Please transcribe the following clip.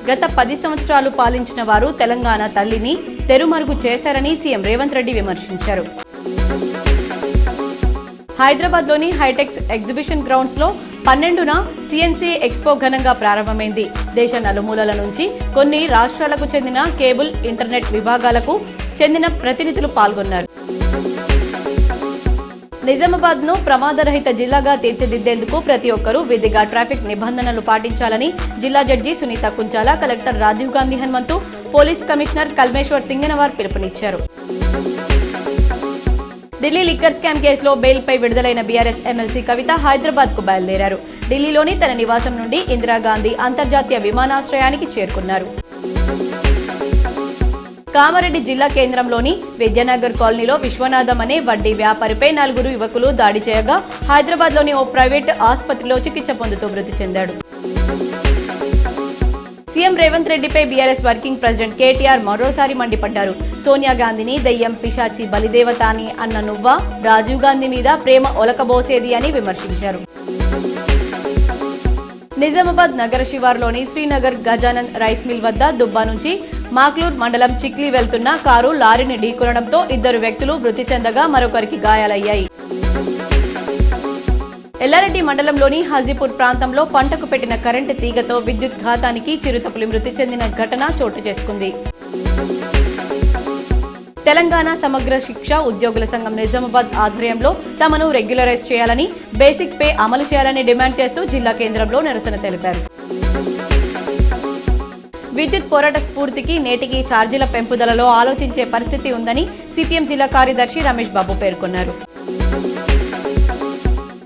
గత 10 సంవత్సరాలు పాలించిన వారు తెలంగాణ తల్లిని తెరుమరుగు చేశారని సీఎం రేవంత్ రెడ్డి విమర్శించారు. హైదరాబాద్లోని హైటెక్స్ ఎగ్జిబిషన్ గ్రౌండ్స్లో 12న సిఎన్సి ఎక్స్పో ఘనంగా ప్రారంభమైంది. దేశ నలుమూలల నుంచి కొన్ని రాష్ట్రాలకు చెందిన కేబుల్, ఇంటర్నెట్ విభాగాలకు చెందిన ప్రతినిధులు పాల్గొన్నారు. నిజామాబాద్ను ప్రమాదరహిత జిల్లాగా తీర్చిదిద్దేందుకు ప్రతి ఒక్కరూ విధిగా ట్రాఫిక్ నిబంధనలు పాటించాలని జిల్లా judge Sunitha Kunchala, collector Rajiv Gandhi Hanumanthu, police commissioner Kalmeshwar Singanavar పిలుపునిచ్చారు. ఢిల్లీ లిక్కర్ స్కామ్ కేసులో బెయిల్పై విడుదలైన బీఆర్ఎస్ ఎమ్మెల్సీ కవిత హైదరాబాద్కు బయలుదేరారు. ఢిల్లీలోని తన నివాసం నుండి ఇందిరాగాంధీ అంతర్జాతీయ విమానాశ్రయానికి చేరుకున్నారు. కామారెడ్డి జిల్లా కేంద్రంలోని విద్యానగర్ కాలనీలో విశ్వనాథం అనే వడ్డీ వ్యాపారిపై 4 యువకులు దాడి చేయగా హైదరాబాద్లోని ఓ ప్రైవేట్ ఆసుపత్రిలో చికిత్స పొందుతూ మృతి చెందాడు. సీఎం రేవంత్ రెడ్డిపై బీఆర్ఎస్ వర్కింగ్ ప్రెసిడెంట్ కేటీఆర్ మరోసారి మండిపడ్డారు. సోనియా గాంధీని దయ్యం, పిశాచి, బలిదేవత అని అన్న నువ్వా రాజీవ్ గాంధీ మీద ప్రేమ ఒలకబోసేది అని విమర్శించారు. నిజామాబాద్ నగర శివార్లోని శ్రీనగర్ గజానంద్ రైస్ మిల్ వద్ద దుబ్బా నుంచి మాక్లూర్ మండలం చిక్లీ వెళ్తున్న కారు లారీని ఢీకొనడంతో 2 వ్యక్తులు మృతి చెందగా మరొకరికి గాయాలయ్యాయి. ఎల్లారెడ్డి మండలంలోని హాజీపూర్ ప్రాంతంలో పంటకు పెట్టిన కరెంటు తీగతో విద్యుత్ ఘాతానికి చిరుతపులి మృతి చెందిన ఘటన చోటు చేసుకుంది. తెలంగాణ సమగ్ర శిక్ష ఉద్యోగుల సంఘం నిజామాబాద్ ఆధ్వర్యంలో తమను రెగ్యులరైజ్ చేయాలని, బేసిక్ పే అమలు చేయాలని డిమాండ్ చేస్తూ జిల్లా కేంద్రంలో నిరసన తెలిపారు. విద్యుత్ పోరాట స్ఫూర్తికి నేటికి ఛార్జీల పెంపుదలలో ఆలోచించే పరిస్థితి ఉందని సిపిఎం జిల్లా కార్యదర్శి రమేష్ బాబు పేర్కొన్నారు.